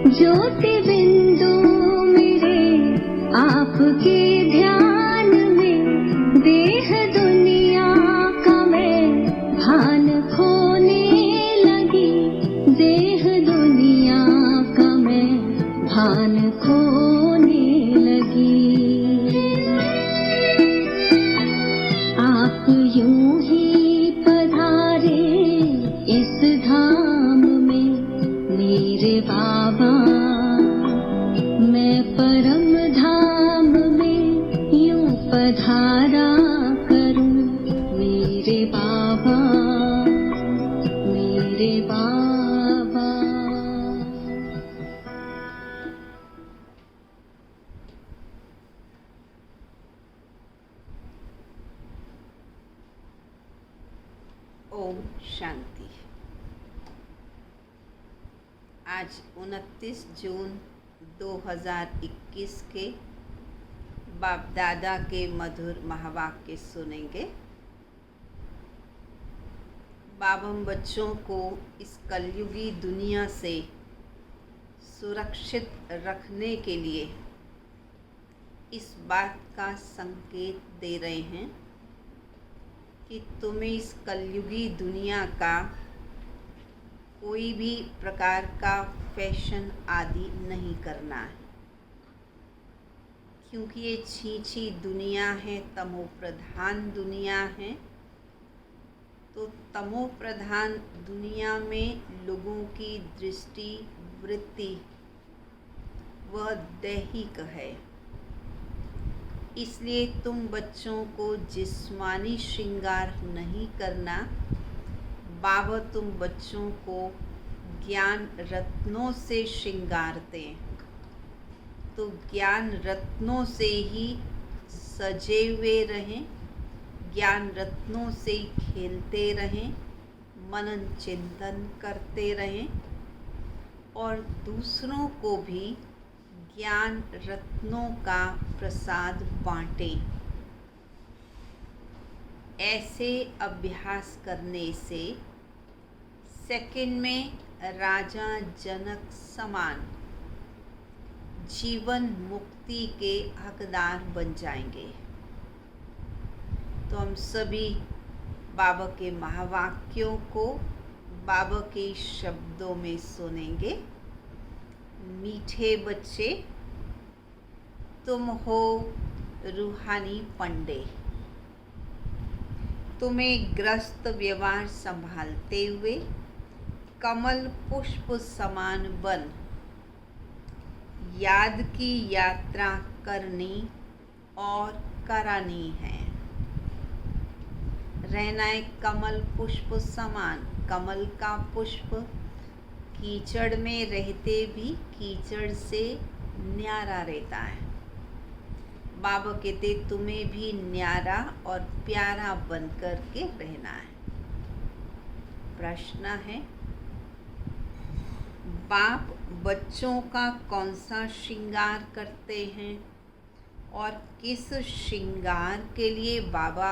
ज्योति बिंदु मेरे आपके ध्यान में, देह दुनिया का मैं भान खोने लगी, देह दुनिया का मैं भान खोने लगी। आप यूं ही पधारे इस धाम में मेरे बाबा, मैं परम धाम में यूं पधारा करूं मेरे बाबा, मेरे बाबा। ओम शांति। आज 29 जून 2021 के बाप दादा के मधुर महावाक्य सुनेंगे। बाबा बच्चों को इस कलयुगी दुनिया से सुरक्षित रखने के लिए इस बात का संकेत दे रहे हैं कि तुम्हें इस कलयुगी दुनिया का कोई भी प्रकार का फैशन आदि नहीं करना है, क्योंकि ये छीछी दुनिया है, तमो प्रधान दुनिया है। तो तमो प्रधान दुनिया में लोगों की दृष्टि वृत्ति वह दैहिक है। इसलिए तुम बच्चों को जिस्मानी श्रृंगार नहीं करना। बाबा तुम बच्चों को ज्ञान रत्नों से श्रृंगारते हैं, तो ज्ञान रत्नों से ही सजे हुए रहें, ज्ञान रत्नों से ही खेलते रहें, मनन चिंतन करते रहें और दूसरों को भी ज्ञान रत्नों का प्रसाद बांटें। ऐसे अभ्यास करने से सेकंड में राजा जनक समान जीवन मुक्ति के हकदार बन जाएंगे। तो हम सभी बाबा के महावाक्यों को बाबा के शब्दों में सुनेंगे। मीठे बच्चे, तुम हो रूहानी पंडे, तुम्हें ग्रस्त व्यवहार संभालते हुए कमल पुष्प समान बन याद की यात्रा करनी और करानी है। रहना है कमल पुष्प समान। कमल का पुष्प कीचड़ में रहते भी कीचड़ से न्यारा रहता है। बाबा कहते तुम्हें भी न्यारा और प्यारा बन कर के रहना है। प्रश्न है, बाप बच्चों का कौन सा श्रृंगार करते हैं और किस श्रृंगार के लिए बाबा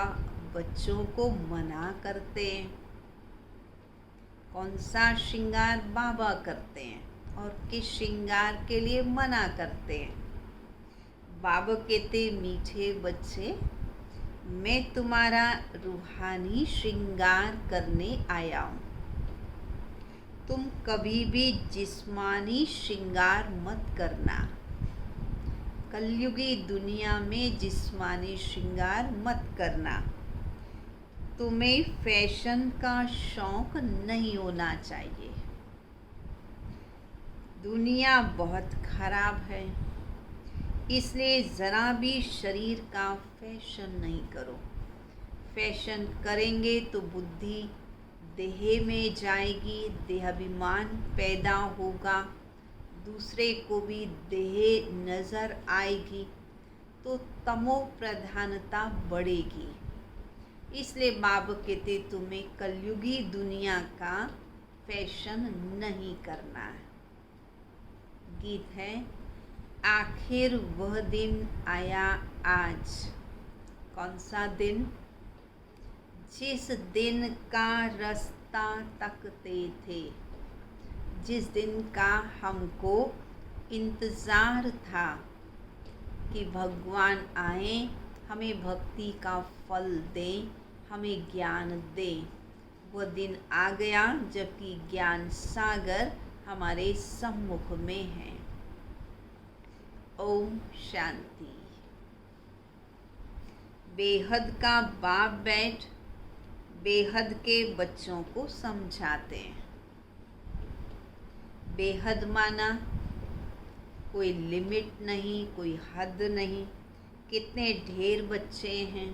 बच्चों को मना करते हैं? कौन सा श्रृंगार बाबा करते हैं और किस श्रृंगार के लिए मना करते हैं? बाबा कहते मीठे बच्चे, मैं तुम्हारा रूहानी श्रृंगार करने आया हूँ। तुम कभी भी जिस्मानी श्रृंगार मत करना। कलयुगी दुनिया में जिस्मानी श्रृंगार मत करना। तुम्हें फैशन का शौक नहीं होना चाहिए। दुनिया बहुत खराब है, इसलिए ज़रा भी शरीर का फैशन नहीं करो। फैशन करेंगे तो बुद्धि देह में जाएगी, देहाभिमान पैदा होगा, दूसरे को भी देह नज़र आएगी, तो तमो प्रधानता बढ़ेगी। इसलिए बाबा कहते तुम्हें कलयुगी दुनिया का फैशन नहीं करना है। गीत है, आखिर वह दिन आया आज। कौन सा दिन? जिस दिन का रास्ता तकते थे, जिस दिन का हमको इंतज़ार था कि भगवान आए, हमें भक्ति का फल दें, हमें ज्ञान दें। वह दिन आ गया जबकि ज्ञान सागर हमारे सम्मुख में है। ओम शांति। बेहद का बाप बैठ बेहद के बच्चों को समझाते हैं। बेहद माना कोई लिमिट नहीं, कोई हद नहीं। कितने ढेर बच्चे हैं,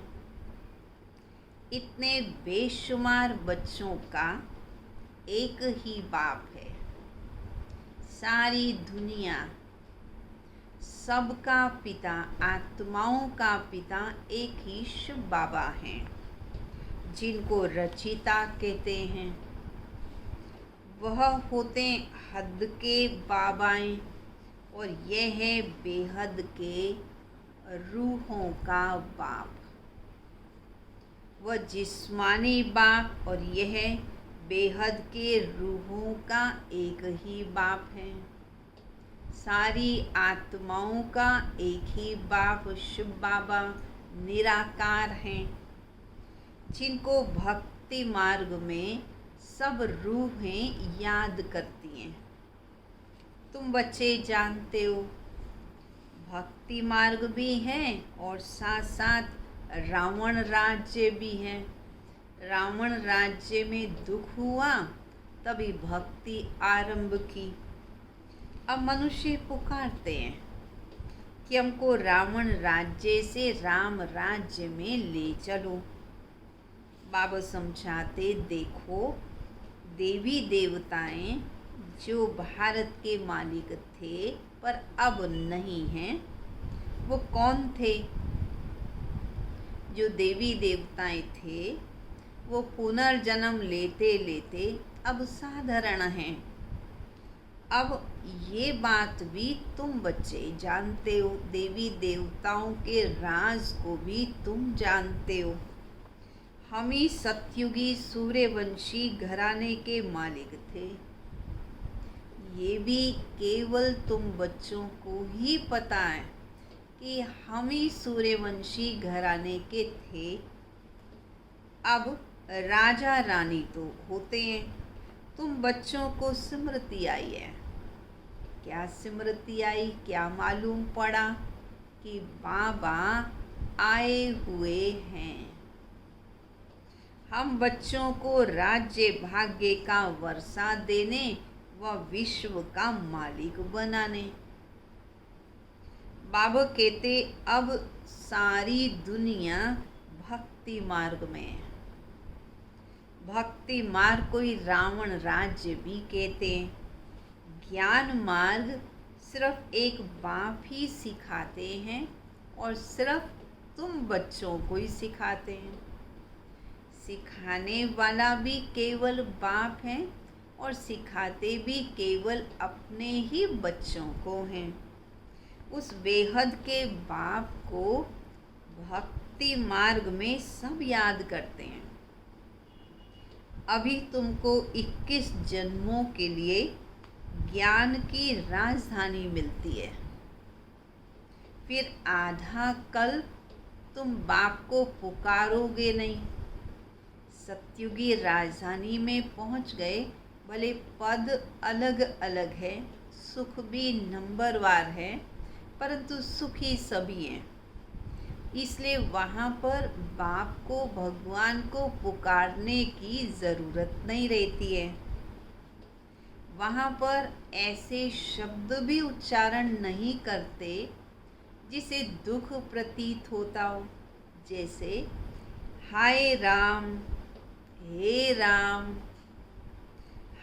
इतने बेशुमार बच्चों का एक ही बाप है। सारी दुनिया, सबका पिता, आत्माओं का पिता एक ही शिव बाबा हैं, जिनको रचिता कहते हैं। वह होते हद के बाबाएं और यह है बेहद के रूहों का बाप। वह जिस्मानी बाप और यह बेहद के रूहों का एक ही बाप है। सारी आत्माओं का एक ही बाप शिव बाबा निराकार हैं, जिनको भक्ति मार्ग में सब रूहें याद करती हैं। तुम बच्चे जानते हो भक्ति मार्ग भी है और साथ साथ रावण राज्य भी है। रावण राज्य में दुख हुआ तभी भक्ति आरंभ की। अब मनुष्य पुकारते हैं कि हमको रावण राज्य से राम राज्य में ले चलो। बाबा समझाते, देखो देवी देवताएं जो भारत के मालिक थे पर अब नहीं हैं, वो कौन थे? जो देवी देवताएं थे वो पुनर्जन्म लेते लेते अब साधारण हैं। अब ये बात भी तुम बच्चे जानते हो, देवी देवताओं के राज को भी तुम जानते हो। हम ही सतयुगी सूर्यवंशी घराने के मालिक थे। ये भी केवल तुम बच्चों को ही पता है कि हम ही सूर्यवंशी घराने के थे। अब राजा रानी तो होते हैं। तुम बच्चों को स्मृति आई है। क्या स्मृति आई? क्या मालूम पड़ा कि बाबा आए हुए हैं। हम बच्चों को राज्य भाग्य का वर्षा देने व विश्व का मालिक बनाने। बाबा कहते अब सारी दुनिया भक्ति मार्ग में है। भक्ति मार्ग को ही रावण राज्य भी कहते हैं। ज्ञान मार्ग सिर्फ एक बाप ही सिखाते हैं और सिर्फ तुम बच्चों को ही सिखाते हैं। सिखाने वाला भी केवल बाप है और सिखाते भी केवल अपने ही बच्चों को हैं। उस बेहद के बाप को भक्ति मार्ग में सब याद करते हैं। अभी तुमको 21 जन्मों के लिए ज्ञान की राजधानी मिलती है। फिर आधा कल तुम बाप को पुकारोगे नहीं। सतयुगी राजधानी में पहुंच गए, भले पद अलग अलग है, सुख भी नंबरवार है, परंतु सुखी सभी हैं। इसलिए वहाँ पर बाप को, भगवान को पुकारने की ज़रूरत नहीं रहती है। वहाँ पर ऐसे शब्द भी उच्चारण नहीं करते जिसे दुख प्रतीत होता हो, जैसे हाय राम, हे राम,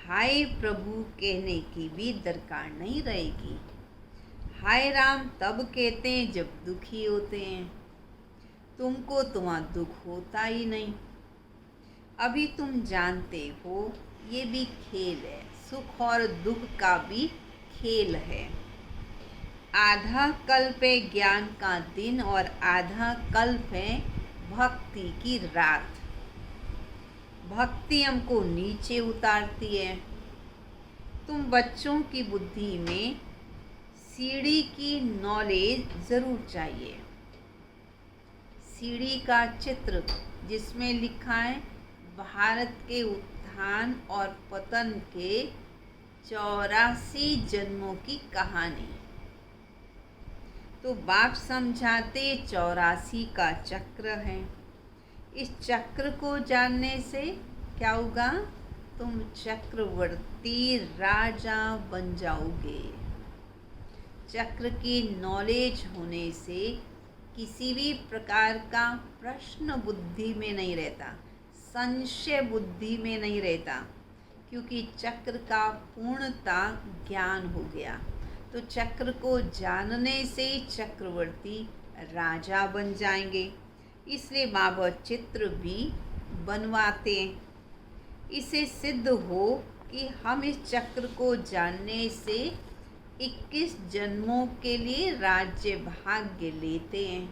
हाय प्रभु कहने की भी दरकार नहीं रहेगी। हाय राम तब कहते हैं जब दुखी होते हैं। तुमको तुम्हारा दुख होता ही नहीं। अभी तुम जानते हो ये भी खेल है, सुख और दुख का भी खेल है। आधा कल्प है ज्ञान का दिन और आधा कल्प है भक्ति की रात। भक्ति हमको नीचे उतारती है। तुम बच्चों की बुद्धि में सीढ़ी की नॉलेज ज़रूर चाहिए। सीढ़ी का चित्र जिसमें लिखा है भारत के उत्थान और पतन के 84 जन्मों की कहानी। तो बाप समझाते 84 का चक्र है। इस चक्र को जानने से क्या होगा? तुम चक्रवर्ती राजा बन जाओगे। चक्र की नॉलेज होने से किसी भी प्रकार का प्रश्न बुद्धि में नहीं रहता, संशय बुद्धि में नहीं रहता, क्योंकि चक्र का पूर्णता ज्ञान हो गया। तो चक्र को जानने से चक्रवर्ती राजा बन जाएंगे। इसलिए बाबा चित्र भी बनवाते हैं। इसे सिद्ध हो कि हम इस चक्र को जानने से 21 जन्मों के लिए राज्य भाग्य लेते हैं।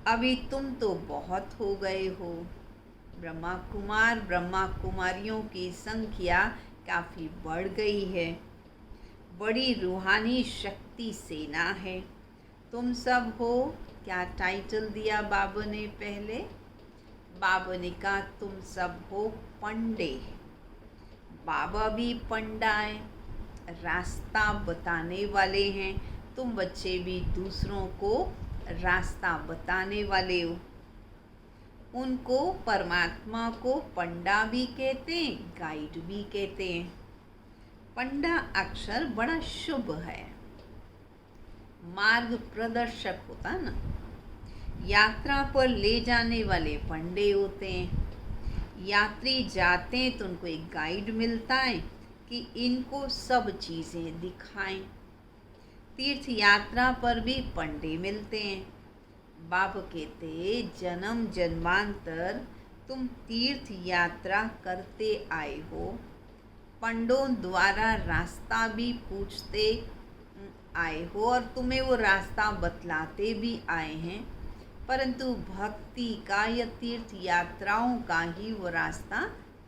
अभी तुम तो बहुत हो गए हो। ब्रह्मा कुमार ब्रह्मा कुमारियों की संख्या काफ़ी बढ़ गई है। बड़ी रूहानी शक्ति सेना है। तुम सब हो। क्या टाइटल दिया बाबा ने? पहले बाबा ने कहा तुम सब हो पंडे। बाबा भी पंडा है, रास्ता बताने वाले हैं। तुम बच्चे भी दूसरों को रास्ता बताने वाले हो। उनको, परमात्मा को पंडा भी कहते हैं, गाइड भी कहते हैं। पंडा अक्षर बड़ा शुभ है, मार्ग प्रदर्शक होता ना। यात्रा पर ले जाने वाले पंडे होते हैं। यात्री जाते हैं तो उनको एक गाइड मिलता है कि इनको सब चीज़ें दिखाएं। तीर्थ यात्रा पर भी पंडे मिलते हैं। बाबा कहते जन्म जन्मांतर तुम तीर्थ यात्रा करते आए हो। पंडों द्वारा रास्ता भी पूछते आए हो और तुम्हें वो रास्ता बतलाते भी आए हैं, परंतु भक्ति का या तीर्थ यात्राओं का ही वो रास्ता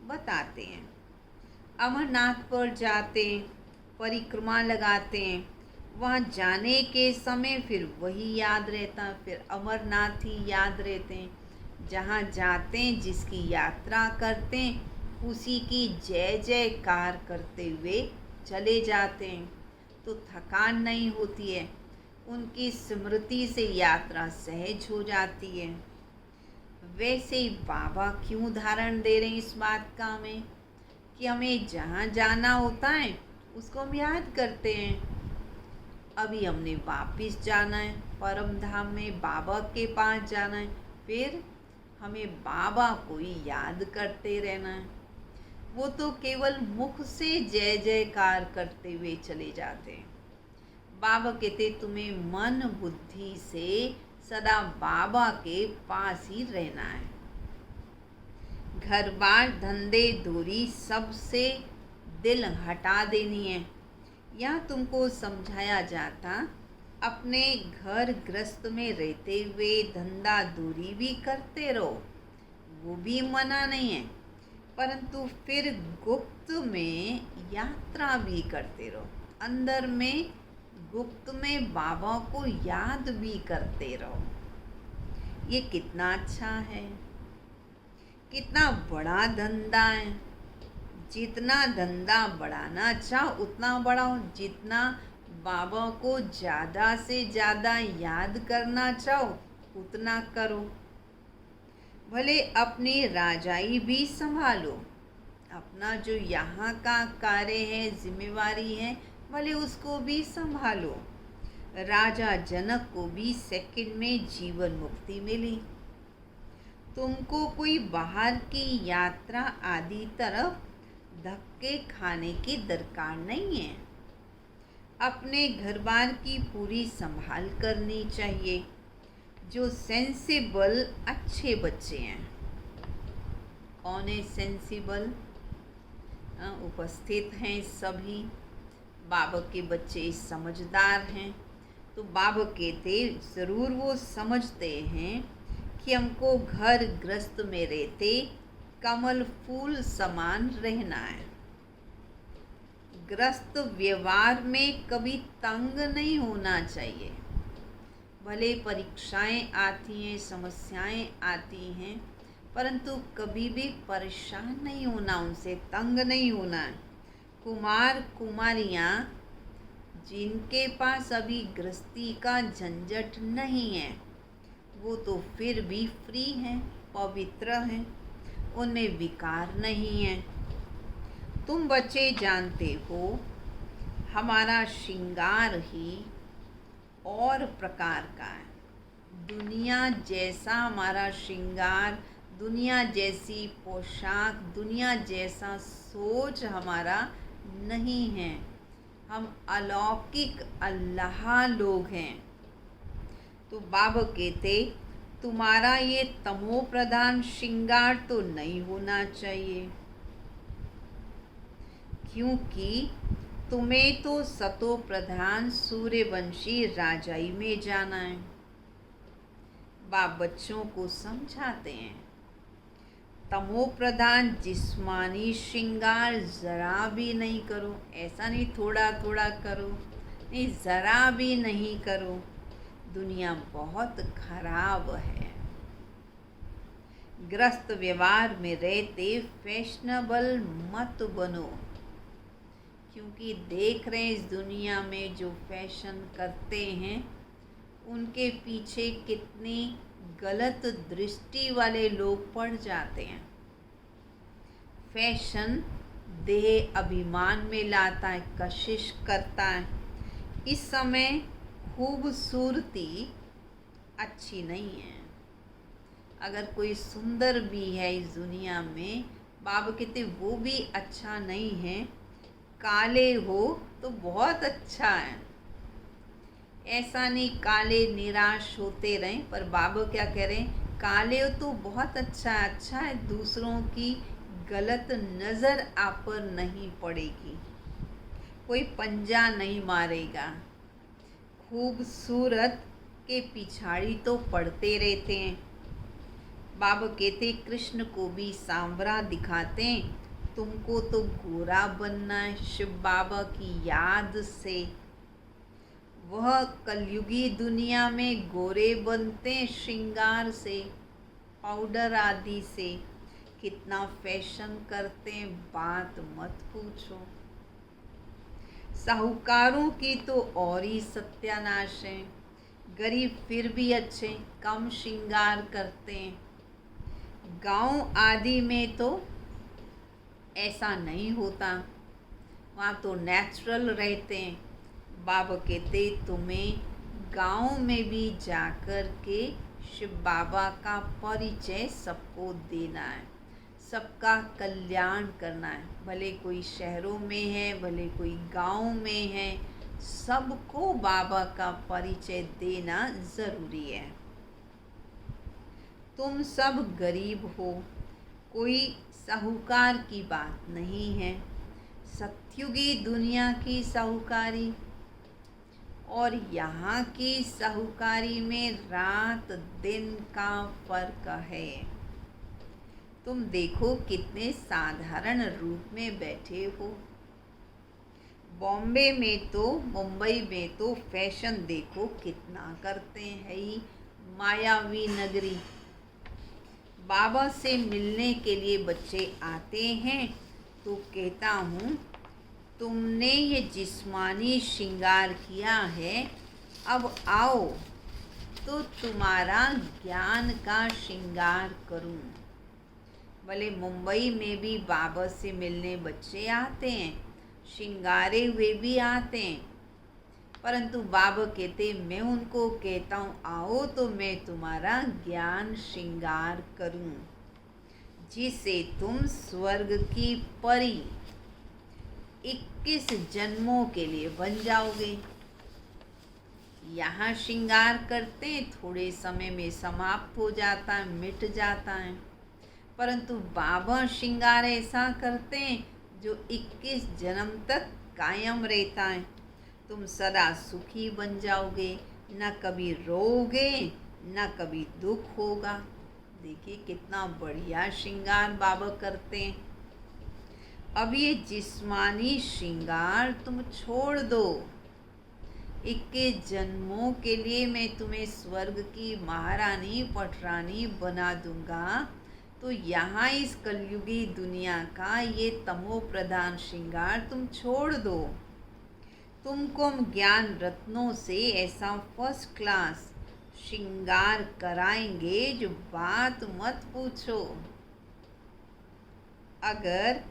बताते हैं। अमरनाथ पर जाते, परिक्रमा लगाते हैं, वहाँ जाने के समय फिर वही याद रहता, फिर अमरनाथ ही याद रहते हैं। जहाँ जाते हैं, जिसकी यात्रा करते हैं, उसी की जय जयकार करते हुए चले जाते हैं, तो थकान नहीं होती है। उनकी स्मृति से यात्रा सहज हो जाती है। वैसे ही बाबा क्यों धारण दे रहे हैं इस बात का हमें, कि हमें जहाँ जाना होता है उसको हम याद करते हैं। अभी हमने वापस जाना है, परम धाम में बाबा के पास जाना है, फिर हमें बाबा को ही याद करते रहना है। वो तो केवल मुख से जय जयकार करते हुए चले जाते हैं। बाबा कहते तुम्हें मन बुद्धि से सदा बाबा के पास ही रहना है। घर बार धंधे दूरी सबसे दिल हटा देनी है। यहाँ तुमको समझाया जाता अपने घर गृहस्थ में रहते हुए धंधा दूरी भी करते रहो, वो भी मना नहीं है, परंतु फिर गुप्त में यात्रा भी करते रहो। अंदर में गुप्त में बाबा को याद भी करते रहो। ये कितना अच्छा है, कितना बड़ा धंधा है। जितना धंधा बढ़ाना चाहो उतना बढ़ाओ, जितना बाबा को ज़्यादा से ज़्यादा याद करना चाहो उतना करो। भले अपनी राजाई भी संभालो, अपना जो यहाँ का कार्य है, जिम्मेवारी है, भले उसको भी संभालो। राजा जनक को भी सेकंड में जीवन मुक्ति मिली। तुमको कोई बाहर की यात्रा आदि तरफ धक्के खाने की दरकार नहीं है। अपने घर बार की पूरी संभाल करनी चाहिए। जो सेंसिबल अच्छे बच्चे हैं, कौन है सेंसिबल? उपस्थित हैं सभी। बाबा के बच्चे समझदार हैं, तो बाबा कहते ज़रूर वो समझते हैं कि हमको घर गृहस्थ में रहते कमल फूल समान रहना है। ग्रस्त व्यवहार में कभी तंग नहीं होना चाहिए। भले परीक्षाएं आती हैं, समस्याएं आती हैं, परंतु कभी भी परेशान नहीं होना, उनसे तंग नहीं होना है। कुमार कुमारियाँ जिनके पास अभी गृहस्थी का झंझट नहीं है, वो तो फिर भी फ्री हैं, पवित्र हैं, उनमें विकार नहीं है। तुम बच्चे जानते हो, हमारा श्रृंगार ही और प्रकार का है। दुनिया जैसा हमारा श्रृंगार, दुनिया जैसी पोशाक, दुनिया जैसा सोच हमारा नहीं है। हम अलौकिक अल्लाह लोग हैं। तो बाबा कहते, तुम्हारा ये तमो प्रधान श्रृंगार तो नहीं होना चाहिए, क्योंकि तुम्हें तो सतो प्रधान सूर्यवंशी राजाई में जाना है। बाप बच्चों को समझाते हैं, तमो प्रधान जिस्मानी श्रृंगार जरा भी नहीं करो। ऐसा नहीं थोड़ा थोड़ा करो, नहीं, जरा भी नहीं करो। दुनिया बहुत खराब है। ग्रस्त व्यवहार में रहते फैशनेबल मत बनो, क्योंकि देख रहे हैं इस दुनिया में जो फैशन करते हैं, उनके पीछे कितनी गलत दृष्टि वाले लोग पड़ जाते हैं। फैशन देह अभिमान में लाता है, कशिश करता है। इस समय खूबसूरती अच्छी नहीं है। अगर कोई सुंदर भी है इस दुनिया में, बाबा कहते वो भी अच्छा नहीं है। काले हो तो बहुत अच्छा है, ऐसा नहीं काले निराश होते रहें। पर बाबा क्या कह रहे हैं, काले हो तो बहुत अच्छा है, अच्छा है, दूसरों की गलत नज़र आप पर नहीं पड़ेगी, कोई पंजा नहीं मारेगा। खूबसूरत के पिछाड़ी तो पड़ते रहते हैं। बाबा कहते कृष्ण को भी सांवरा दिखाते हैं, तुमको तो गोरा बनना है शिव बाबा की याद से। वह कलयुगी दुनिया में गोरे बनते श्रृंगार से, पाउडर आदि से। कितना फैशन करते हैं, बात मत पूछो। साहूकारों की तो और ही सत्यानाश है। गरीब फिर भी अच्छे, कम श्रृंगार करते हैं। गांव आदि में तो ऐसा नहीं होता, वहाँ तो नेचुरल रहते हैं। बाबा कहते तुम्हें गांव में भी जाकर के शिव बाबा का परिचय सबको देना है, सबका कल्याण करना है। भले कोई शहरों में है, भले कोई गांव में है, सबको बाबा का परिचय देना ज़रूरी है। तुम सब गरीब हो, कोई साहूकार की बात नहीं है। सत्युगी दुनिया की साहूकारी और यहाँ की साहूकारी में रात दिन का फर्क है। तुम देखो कितने साधारण रूप में बैठे हो। बॉम्बे में तो, मुंबई में तो फैशन देखो कितना करते हैं ही, मायावी नगरी। बाबा से मिलने के लिए बच्चे आते हैं तो कहता हूँ, तुमने ये जिस्मानी श्रृंगार किया है, अब आओ तो तुम्हारा ज्ञान का श्रृंगार करूँ। भले मुंबई में भी बाबा से मिलने बच्चे आते हैं, श्रृंगारे हुए भी आते हैं, परंतु बाबा कहते मैं उनको कहता हूँ आओ तो मैं तुम्हारा ज्ञान श्रृंगार करूँ, जिससे तुम स्वर्ग की परी 21 जन्मों के लिए बन जाओगे। यहाँ श्रृंगार करते हैं, थोड़े समय में समाप्त हो जाता है, मिट जाता है, परंतु बाबा श्रृंगार ऐसा करते हैं जो 21 जन्म तक कायम रहता है। तुम सदा सुखी बन जाओगे, न कभी रोओगे न कभी दुख होगा। देखिए कितना बढ़िया श्रृंगार बाबा करते हैं। अब ये जिस्मानी श्रृंगार तुम छोड़ दो। 21 जन्मों के लिए मैं तुम्हें स्वर्ग की महारानी पटरानी बना दूंगा। तो यहाँ इस कलयुगी दुनिया का ये तमो प्रधान श्रृंगार तुम छोड़ दो। तुमको हम ज्ञान रत्नों से ऐसा फर्स्ट क्लास श्रृंगार कराएंगे जो बात मत पूछो। अगर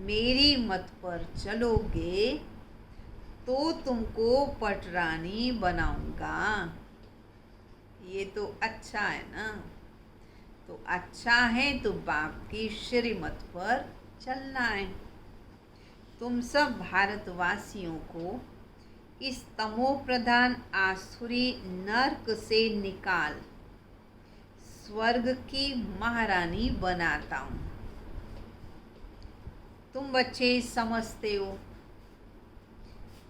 मेरी मत पर चलोगे तो तुमको पटरानी बनाऊंगा। ये तो अच्छा है ना। तो अच्छा है तो बाप की श्रीमत पर चलना है। तुम सब भारतवासियों को इस तमो प्रधान आसुरी नर्क से निकाल स्वर्ग की महारानी बनाता हूँ। तुम बच्चे समझते हो,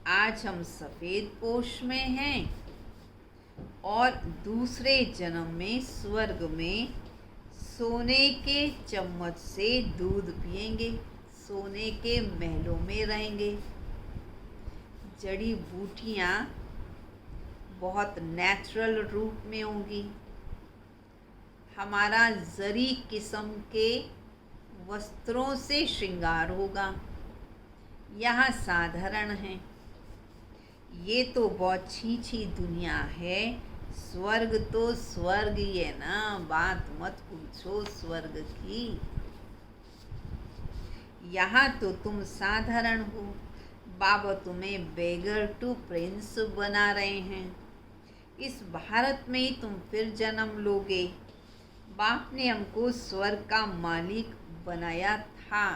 आज हम सफ़ेद पोश में हैं और दूसरे जन्म में स्वर्ग में सोने के चम्मच से दूध पिएंगे, सोने के महलों में रहेंगे। जड़ी बूटियाँ बहुत नेचुरल रूप में होंगी। हमारा जरी किस्म के वस्त्रों से श्रृंगार होगा। यहाँ साधारण है। ये तो बहुत छी दुनिया है। स्वर्ग तो स्वर्ग ही है ना, बात मत पूछो स्वर्ग की। यहाँ तो तुम साधारण हो। बाबा तुम्हें बेगर टू प्रिंस बना रहे हैं। इस भारत में ही तुम फिर जन्म लोगे। बाप ने हमको स्वर्ग का मालिक बनाया था।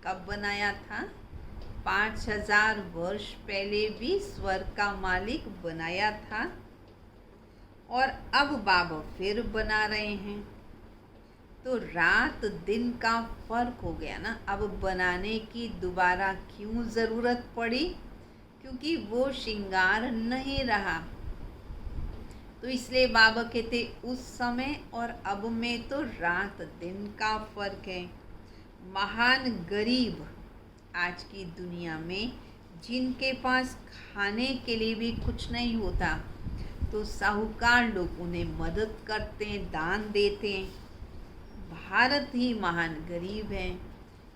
कब बनाया था? 5000 वर्ष पहले भी स्वर्ग का मालिक बनाया था और अब बाबा फिर बना रहे हैं। तो रात दिन का फर्क हो गया ना। अब बनाने की दोबारा क्यों ज़रूरत पड़ी? क्योंकि वो श्रृंगार नहीं रहा। तो इसलिए बाबा कहते उस समय और अब में तो रात दिन का फर्क है। महान गरीब आज की दुनिया में जिनके पास खाने के लिए भी कुछ नहीं होता, तो साहूकार लोग उन्हें मदद करते हैं, दान देते हैं। भारत ही महान गरीब है,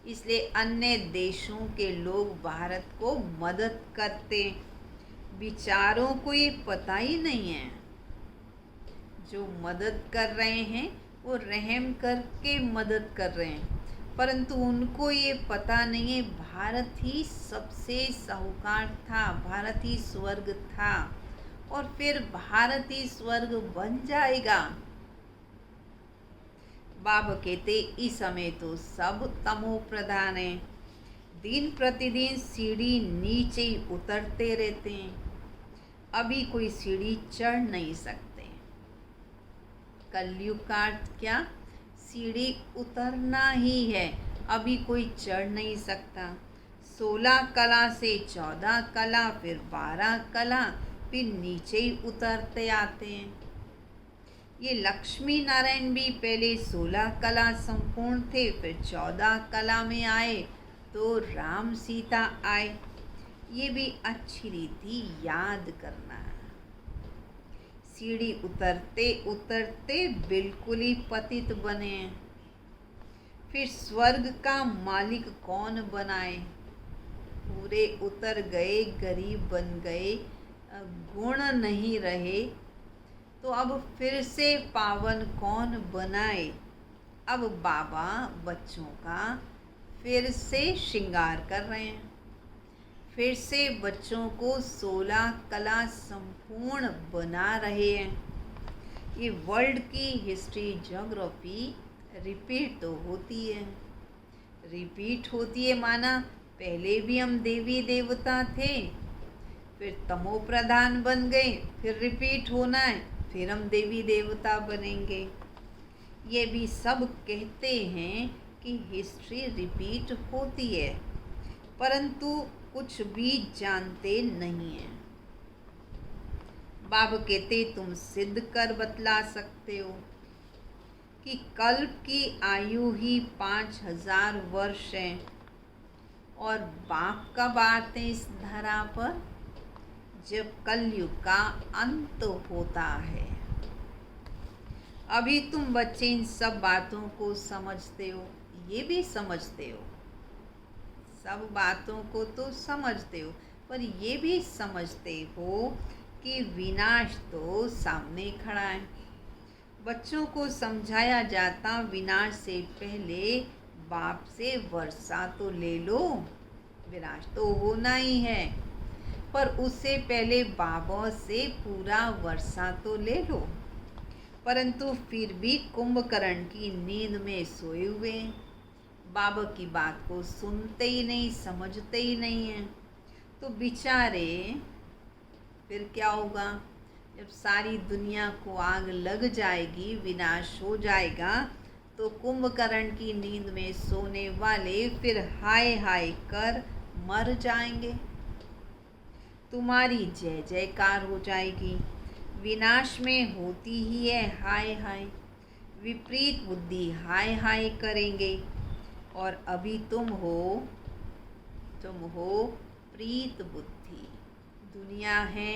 इसलिए अन्य देशों के लोग भारत को मदद करते। बेचारों को ये पता ही नहीं है। जो मदद कर रहे हैं वो रहम करके मदद कर रहे हैं, परंतु उनको ये पता नहीं है भारत ही सबसे साहूकार था, भारत ही स्वर्ग था और फिर भारत ही स्वर्ग बन जाएगा। बाबा कहते इस समय तो सब तमो प्रधान है। दिन प्रतिदिन सीढ़ी नीचे ही उतरते रहते हैं। अभी कोई सीढ़ी चढ़ नहीं सकते। कलयुग का अर्थ क्या? सीढ़ी उतरना ही है। अभी कोई चढ़ नहीं सकता। 16 कला से 14 कला, फिर 12 कला, फिर नीचे ही उतरते आते हैं। ये लक्ष्मी नारायण भी पहले 16 कला संपूर्ण थे, फिर 14 कला में आए तो राम सीता आए। ये भी अच्छी रीति याद करना है। सीढ़ी उतरते उतरते बिल्कुल ही पतित बने। फिर स्वर्ग का मालिक कौन बनाए? पूरे उतर गए, गरीब बन गए, गुण नहीं रहे, तो अब फिर से पावन कौन बनाए? अब बाबा बच्चों का फिर से श्रृंगार कर रहे हैं। फिर से बच्चों को 16 कला संपूर्ण बना रहे हैं। ये वर्ल्ड की हिस्ट्री ज्योग्राफी रिपीट तो होती है। रिपीट होती है माना पहले भी हम देवी देवता थे, फिर तमो प्रधान बन गए, फिर रिपीट होना है, फिर हम देवी देवता बनेंगे। ये भी सब कहते हैं कि हिस्ट्री रिपीट होती है, परंतु कुछ भी जानते नहीं हैं। बाबा कहते तुम सिद्ध कर बतला सकते हो कि कल्प की आयु ही 5000 वर्ष है और बाप कब आते हैं इस धरा पर? जब कलयुग का अंत होता है। अभी तुम बच्चे इन सब बातों को समझते हो, ये भी समझते हो, सब बातों को तो समझते हो, पर ये भी समझते हो कि विनाश तो सामने खड़ा है। बच्चों को समझाया जाता, विनाश से पहले बाप से वर्षा तो ले लो, विनाश तो होना ही है, पर उससे पहले बाबा से पूरा वर्षा तो ले लो। परंतु फिर भी कुंभकर्ण की नींद में सोए हुए हैं, बाबा की बात को सुनते ही नहीं, समझते ही नहीं हैं। तो बेचारे फिर क्या होगा? जब सारी दुनिया को आग लग जाएगी, विनाश हो जाएगा, तो कुंभकर्ण की नींद में सोने वाले फिर हाय हाय कर मर जाएंगे। तुम्हारी जय जयकार हो जाएगी। विनाश में होती ही है हाय हाय, विपरीत बुद्धि हाय हाय करेंगे। और अभी तुम हो प्रीत बुद्धि, दुनिया है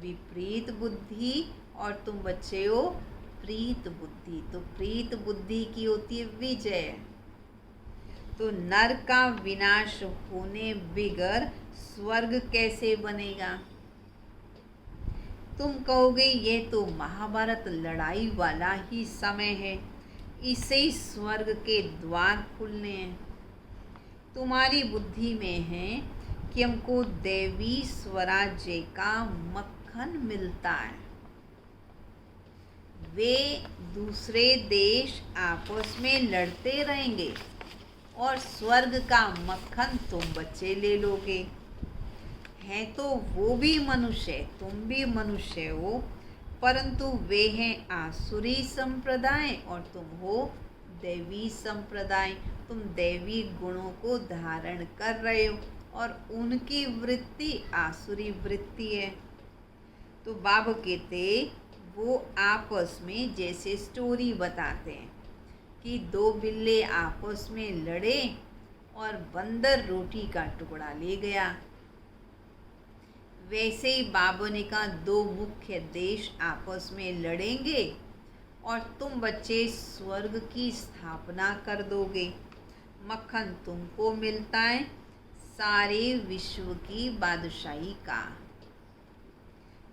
विपरीत बुद्धि और तुम बच्चे हो प्रीत बुद्धि। तो प्रीत बुद्धि की होती है विजय। तो नर का विनाश होने बिगर स्वर्ग कैसे बनेगा? तुम कहोगे ये तो महाभारत लड़ाई वाला ही समय है, इसे ही स्वर्ग के द्वार खुलने हैं। तुम्हारी बुद्धि में है कि हमको देवी स्वराज्य का मक्खन मिलता है। वे दूसरे देश आपस में लड़ते रहेंगे और स्वर्ग का मक्खन तुम बच्चे ले लोगे। हैं तो वो भी मनुष्य, तुम भी मनुष्य हो, परंतु वे हैं आसुरी संप्रदाय और तुम हो दैवी संप्रदाय। तुम दैवी गुणों को धारण कर रहे हो और उनकी वृत्ति आसुरी वृत्ति है। तो बाबा कहते वो आपस में जैसे स्टोरी बताते हैं कि दो बिल्ले आपस में लड़े और बंदर रोटी का टुकड़ा ले गया। वैसे ही बाबा ने कहा दो मुख्य देश आपस में लड़ेंगे और तुम बच्चे स्वर्ग की स्थापना कर दोगे। मक्खन तुमको मिलता है सारे विश्व की बादशाही का।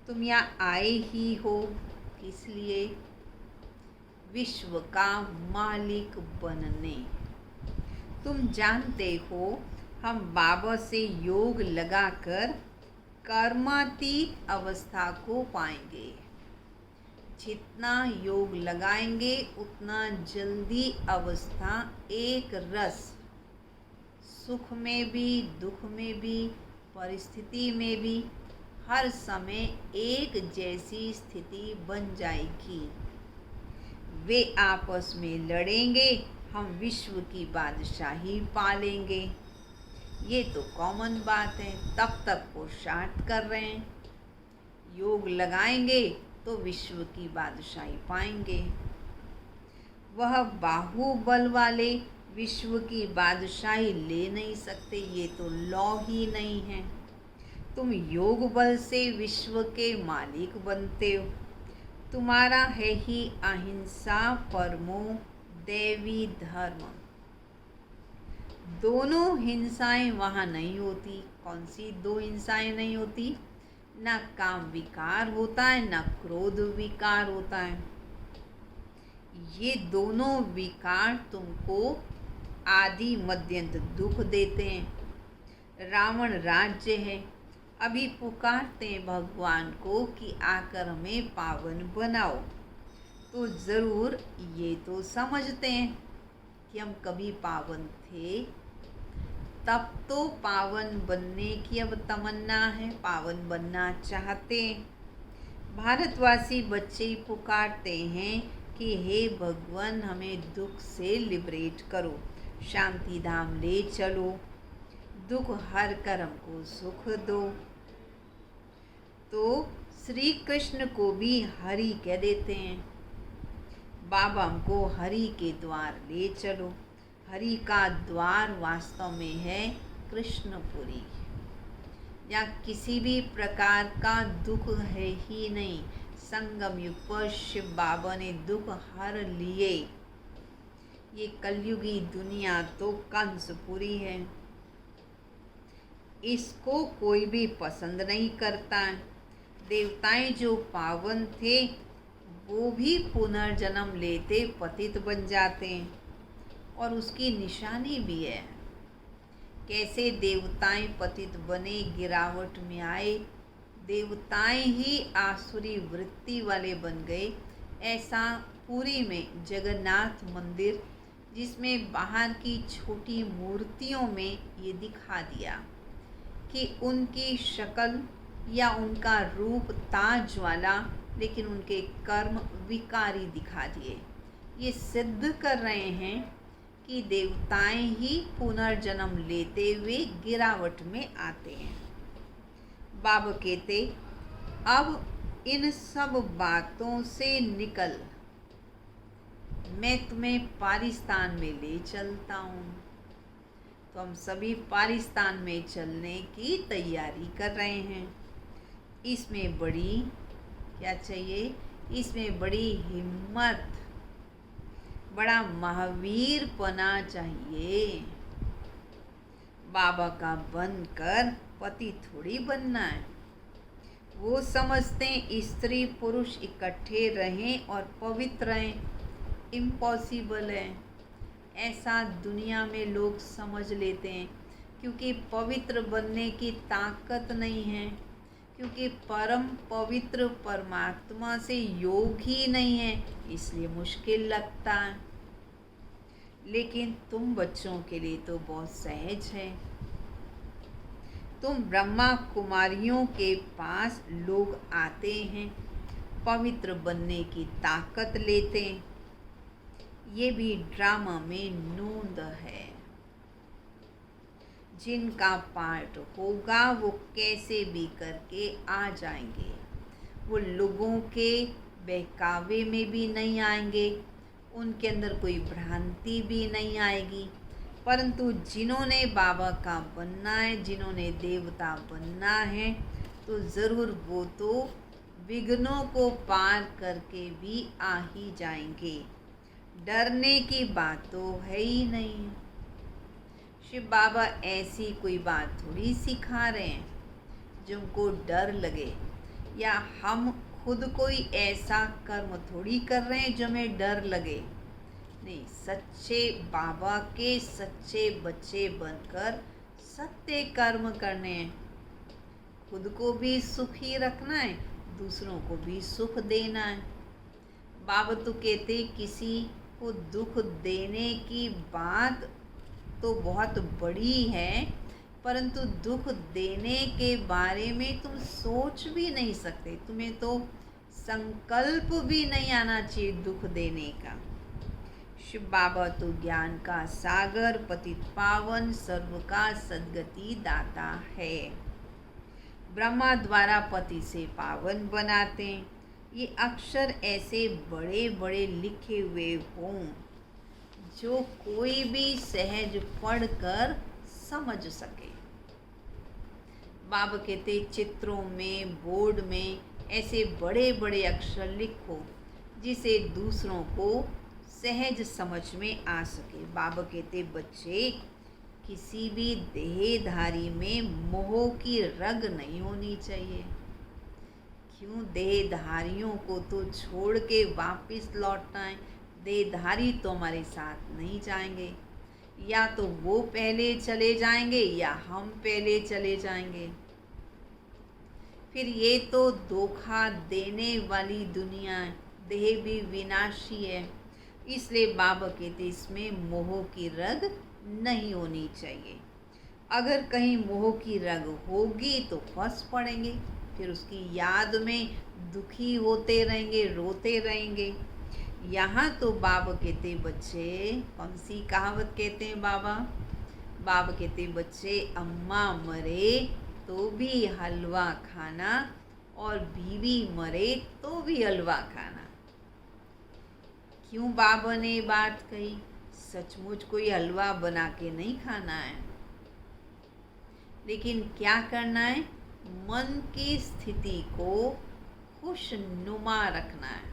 तुम यहाँ आए ही हो किस लिए? विश्व का मालिक बनने। तुम जानते हो हम बाबा से योग लगाकर कर्मातीत अवस्था को पाएंगे। जितना योग लगाएंगे उतना जल्दी अवस्था एक रस, सुख में भी दुख में भी परिस्थिति में भी हर समय एक जैसी स्थिति बन जाएगी। वे आपस में लड़ेंगे, हम विश्व की बादशाही पालेंगे। ये तो कॉमन बात है, तब तक पुरुषार्थ कर रहे हैं। योग लगाएंगे तो विश्व की बादशाही पाएंगे। वह बाहुबल वाले विश्व की बादशाही ले नहीं सकते, ये तो लॉ ही नहीं है। तुम योग बल से विश्व के मालिक बनते हो। तुम्हारा है ही अहिंसा परमो दैवी धर्म। दोनों हिंसाएं वहाँ नहीं होती। कौन सी दो हिंसाएं नहीं होती? ना काम विकार होता है, ना क्रोध विकार होता है। ये दोनों विकार तुमको आदि मध्यंत दुख देते हैं। रावण राज्य है, अभी पुकारते हैं भगवान को कि आकर हमें पावन बनाओ, तो ज़रूर ये तो समझते हैं कि हम कभी पावन थे, तब तो पावन बनने की अब तमन्ना है, पावन बनना चाहते हैं। भारतवासी बच्चे पुकारते हैं कि हे भगवान हमें दुख से लिबरेट करो, शांति धाम ले चलो, दुख हर कर्म को सुख दो। तो श्री कृष्ण को भी हरि कह देते हैं। बाबा हमको हरि के द्वार ले चलो। हरि का द्वार वास्तव में है कृष्णपुरी, या किसी भी प्रकार का दुख है ही नहीं। संगम युग पर शिव बाबा ने दुख हर लिए। ये कलयुगी दुनिया तो कंसपुरी है, इसको कोई भी पसंद नहीं करता। देवताएं जो पावन थे वो भी पुनर्जन्म लेते पतित बन जाते हैं, और उसकी निशानी भी है। कैसे देवताएं पतित बने, गिरावट में आए, देवताएं ही आसुरी वृत्ति वाले बन गए। ऐसा पुरी में जगन्नाथ मंदिर, जिसमें बाहर की छोटी मूर्तियों में ये दिखा दिया कि उनकी शक्ल या उनका रूप ताज वाला, लेकिन उनके कर्म विकारी दिखा दिए। ये सिद्ध कर रहे हैं कि देवताएं ही पुनर्जन्म लेते हुए गिरावट में आते हैं। बाबा कहते, अब इन सब बातों से निकल, मैं तुम्हें पाकिस्तान में ले चलता हूँ। तो हम सभी पाकिस्तान में चलने की तैयारी कर रहे हैं। इसमें बड़ी क्या चाहिए? इसमें बड़ी हिम्मत, बड़ा महावीरपना चाहिए। बाबा का बनकर पति थोड़ी बनना है। वो समझते हैं स्त्री पुरुष इकट्ठे रहें और पवित्र रहें, इम्पॉसिबल है। ऐसा दुनिया में लोग समझ लेते हैं, क्योंकि पवित्र बनने की ताकत नहीं है, क्योंकि परम पवित्र परमात्मा से योग ही नहीं है, इसलिए मुश्किल लगता है। लेकिन तुम बच्चों के लिए तो बहुत सहज है। तुम ब्रह्मा कुमारियों के पास लोग आते हैं, पवित्र बनने की ताकत लेते हैं। ये भी ड्रामा में नोंद है। जिनका पार्ट होगा वो कैसे भी करके आ जाएंगे। वो लोगों के बहकावे में भी नहीं आएंगे, उनके अंदर कोई भ्रांति भी नहीं आएगी। परंतु जिन्होंने बाबा का बनना है, जिन्होंने देवता बनना है, तो ज़रूर वो तो विघ्नों को पार करके भी आ ही जाएंगे। डरने की बात तो है ही नहीं। शिव बाबा ऐसी कोई बात थोड़ी सिखा रहे हैं जो उनको डर लगे, या हम खुद कोई ऐसा कर्म थोड़ी कर रहे हैं जो हमें डर लगे। नहीं, सच्चे बाबा के सच्चे बच्चे बनकर सत्य कर्म करने हैं। खुद को भी सुखी रखना है, दूसरों को भी सुख देना है। बाबा तो कहते किसी को दुख देने की बात तो बहुत बड़ी है, परंतु दुख देने के बारे में तुम सोच भी नहीं सकते। तुम्हें तो संकल्प भी नहीं आना चाहिए दुख देने का। शिव बाबा तो ज्ञान का सागर, पतित पावन, सर्व का सद्गति दाता है। ब्रह्मा द्वारा पति से पावन बनाते हैं। ये अक्षर ऐसे बड़े बड़े लिखे हुए हों जो कोई भी सहज पढ़कर समझ सके। बाबा कहते चित्रों में, बोर्ड में ऐसे बड़े बड़े अक्षर लिखो जिसे दूसरों को सहज समझ में आ सके। बाबा कहते बच्चे, किसी भी देहधारी में मोह की रग नहीं होनी चाहिए। क्यों? देहधारियों को तो छोड़ के वापस लौटना है। देहधारी तो हमारे साथ नहीं जाएंगे, या तो वो पहले चले जाएंगे या हम पहले चले जाएंगे। फिर ये तो धोखा देने वाली दुनिया है, देह भी विनाशी है। इसलिए बाबा कहते इसमें मोह की रग नहीं होनी चाहिए। अगर कहीं मोह की रग होगी तो फंस पड़ेंगे, फिर उसकी याद में दुखी होते रहेंगे, रोते रहेंगे। यहाँ तो बाबा कहते बच्चे, कौन सी कहावत कहते हैं बाबा? बाबा कहते बच्चे, अम्मा मरे तो भी हलवा खाना, और बीवी मरे तो भी हलवा खाना। क्यों बाबा ने ये बात कही? सचमुच कोई हलवा बना के नहीं खाना है। लेकिन क्या करना है? मन की स्थिति को खुशनुमा रखना है।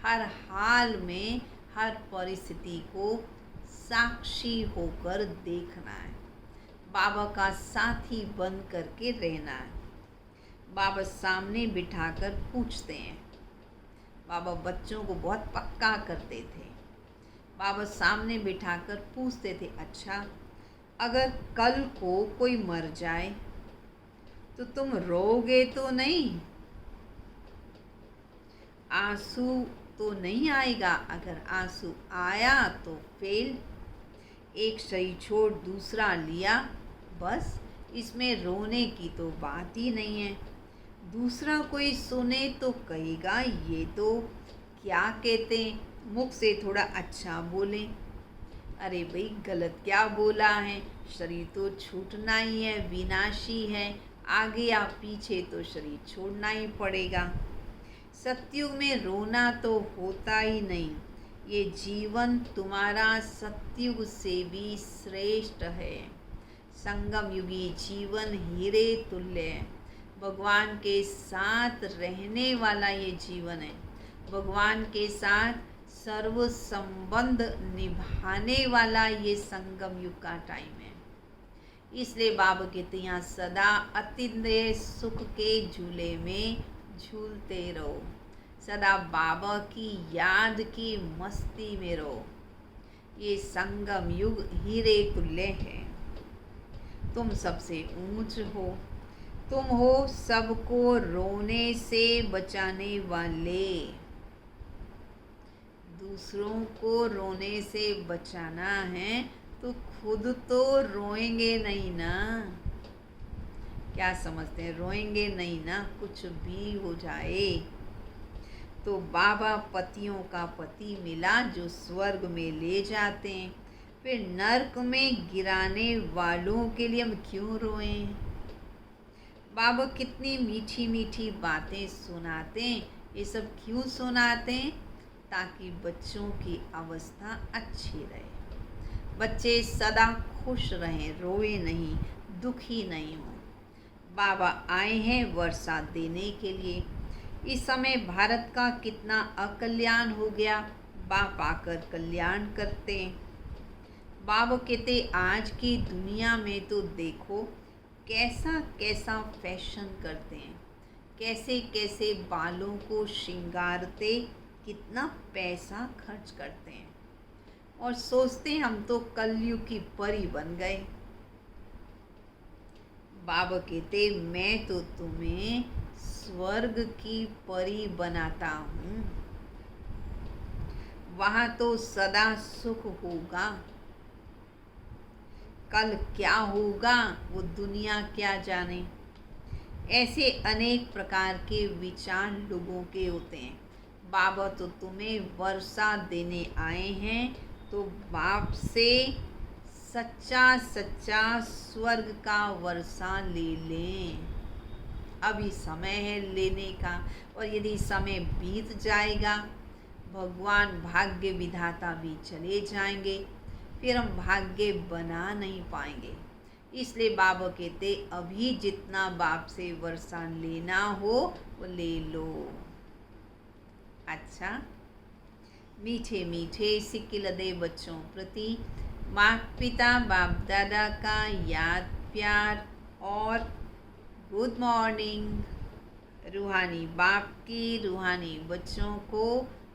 हर हाल में हर परिस्थिति को साक्षी होकर देखना है। बाबा का साथी बन करके रहना है। बाबा सामने बिठाकर पूछते हैं। बाबा बच्चों को बहुत पक्का करते थे। बाबा सामने बिठाकर पूछते थे, अच्छा अगर कल को कोई मर जाए तो तुम रोगे तो नहीं? आंसू तो नहीं आएगा? अगर आंसू आया तो फेल। एक शरीर छोड़ दूसरा लिया, बस इसमें रोने की तो बात ही नहीं है। दूसरा कोई सुने तो कहेगा ये तो क्या कहते हैं, मुख से थोड़ा अच्छा बोलें। अरे भाई गलत क्या बोला है, शरीर तो छूटना ही है, विनाशी है, आगे या पीछे तो शरीर छोड़ना ही पड़ेगा। सतयुग में रोना तो होता ही नहीं। ये जीवन तुम्हारा सतयुग से भी श्रेष्ठ है। संगम युगी जीवन हीरे तुल्य है। भगवान के साथ रहने वाला ये जीवन है। भगवान के साथ सर्व संबंध निभाने वाला ये संगम युग का टाइम है। इसलिए बाबा कहते यहाँ सदा अतीन्द्रिय सुख के झूले में झूलते रहो। सदा बाबा की याद की मस्ती में रहो। ये संगम युग हीरे तुल्य है। तुम सबसे ऊंच हो। तुम हो सबको रोने से बचाने वाले। दूसरों को रोने से बचाना है तो खुद तो रोएंगे नहीं ना। क्या समझते हैं? रोएंगे नहीं ना, कुछ भी हो जाए तो बाबा पतियों का पति मिला जो स्वर्ग में ले जाते हैं, फिर नरक में गिराने वालों के लिए हम क्यों रोएं? बाबा कितनी मीठी मीठी बातें सुनाते हैं। ये सब क्यों सुनाते हैं? ताकि बच्चों की अवस्था अच्छी रहे, बच्चे सदा खुश रहें, रोए नहीं, दुखी नहीं हो। बाबा आए हैं वर्षा देने के लिए। इस समय भारत का कितना अकल्याण हो गया, बाप आकर कल्याण करते हैं। बाबा कहते आज की दुनिया में तो देखो कैसा कैसा फैशन करते हैं, कैसे कैसे बालों को श्रृंगारते, कितना पैसा खर्च करते हैं और सोचते हैं हम तो कलयुग की परी बन गए। बाबा कहते मैं तो तुम्हें स्वर्ग की परी बनाता हूँ। वहाँ तो सदा सुख होगा। कल क्या होगा वो दुनिया क्या जाने। ऐसे अनेक प्रकार के विचार लोगों के होते हैं। बाबा तो तुम्हें वर्षा देने आए हैं, तो बाप से सच्चा सच्चा स्वर्ग का वर्षा ले लें। अभी समय है लेने का, और यदि समय बीत जाएगा भगवान भाग्य विधाता भी चले जाएंगे, फिर हम भाग्य बना नहीं पाएंगे। इसलिए बाबा कहते अभी जितना बाप से वर्षा लेना हो वो ले लो। अच्छा, मीठे मीठे सिक्किलदे बच्चों प्रति माता पिता बाप दादा का याद प्यार और गुड मॉर्निंग। रूहानी बाप की रूहानी बच्चों को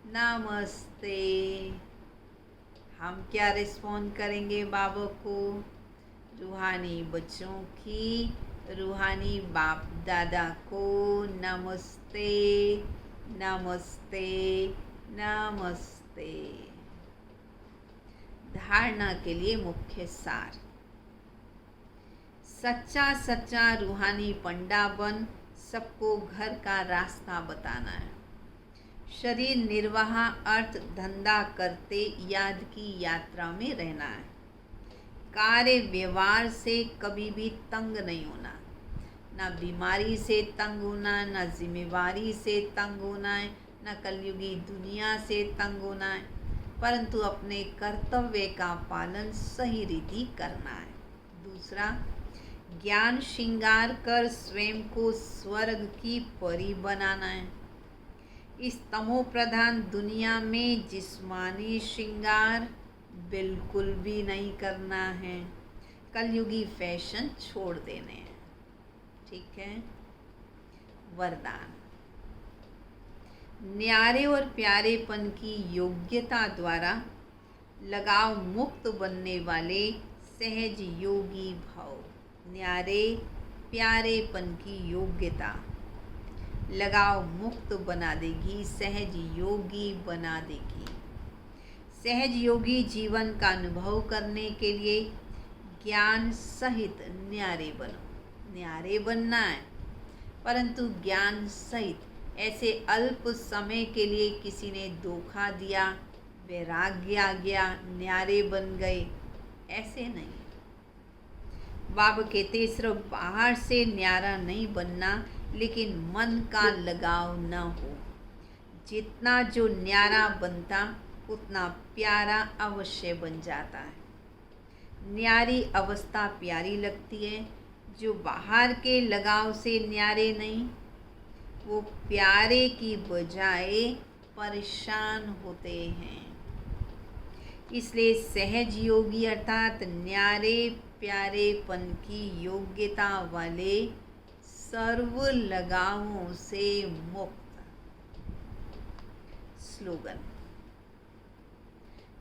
नमस्ते। हम क्या रिस्पॉन्ड करेंगे बाबा को? रूहानी बच्चों की रूहानी बाप दादा को नमस्ते नमस्ते नमस्ते। धारणा के लिए मुख्य सार। सच्चा सच्चा रूहानी पंडा बन सबको घर का रास्ता बताना है। शरीर निर्वाह अर्थ धंधा करते याद की यात्रा में रहना है। कार्य व्यवहार से कभी भी तंग नहीं होना, ना बीमारी से तंग होना, ना जिम्मेवारी से तंग होना है, ना कलयुगी दुनिया से तंग होना है, परंतु अपने कर्तव्य का पालन सही रीति करना है। दूसरा, ज्ञान श्रृंगार कर स्वयं को स्वर्ग की परी बनाना है। इस तमो प्रधान दुनिया में जिस्मानी श्रृंगार बिल्कुल भी नहीं करना है, कलयुगी फैशन छोड़ देने हैं। ठीक है। वरदान। न्यारे और प्यारेपन की योग्यता द्वारा लगाव मुक्त बनने वाले सहज योगी भव। न्यारे प्यारेपन की योग्यता लगाव मुक्त बना देगी, सहज योगी बना देगी। सहज योगी जीवन का अनुभव करने के लिए ज्ञान सहित न्यारे बनो। न्यारे बनना है, परंतु ज्ञान सहित। ऐसे अल्प समय के लिए किसी ने धोखा दिया, वैराग्य आ गया, न्यारे बन गए, ऐसे नहीं। बाबा कहते सिर्फ बाहर से न्यारा नहीं बनना, लेकिन मन का लगाव न हो। जितना जो न्यारा बनता उतना प्यारा अवश्य बन जाता है। न्यारी अवस्था प्यारी लगती है। जो बाहर के लगाव से न्यारे नहीं, वो प्यारे की बजाय परेशान होते हैं। इसलिए सहज योगी अर्थात न्यारे प्यारेपन की योग्यता वाले सर्व लगावों से मुक्त। स्लोगन।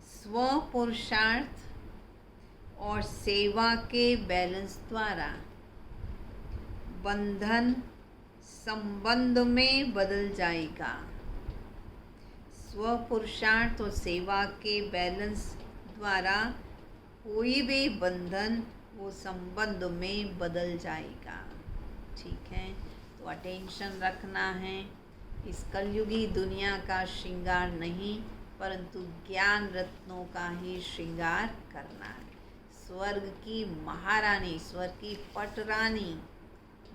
स्व पुरुषार्थ और सेवा के बैलेंस द्वारा बंधन संबंध में बदल जाएगा। स्व पुरुषार्थ और सेवा के बैलेंस द्वारा कोई भी बंधन वो संबंध में बदल जाएगा। ठीक है। तो अटेंशन रखना है। इस कलयुगी दुनिया का श्रृंगार नहीं, परंतु ज्ञान रत्नों का ही श्रृंगार करना है। स्वर्ग की महारानी, स्वर्ग की पटरानी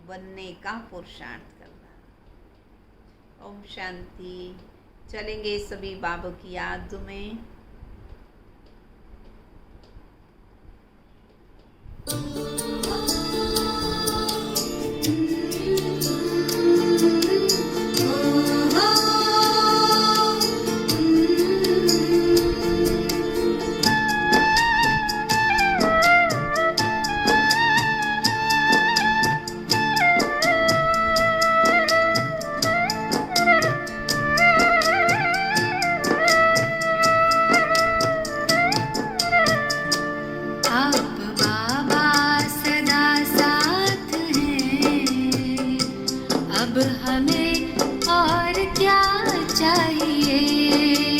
बनने का पुरुषार्थ करना। ओम शांति। चलेंगे सभी बाबा की याद में। अब हमें और क्या चाहिए।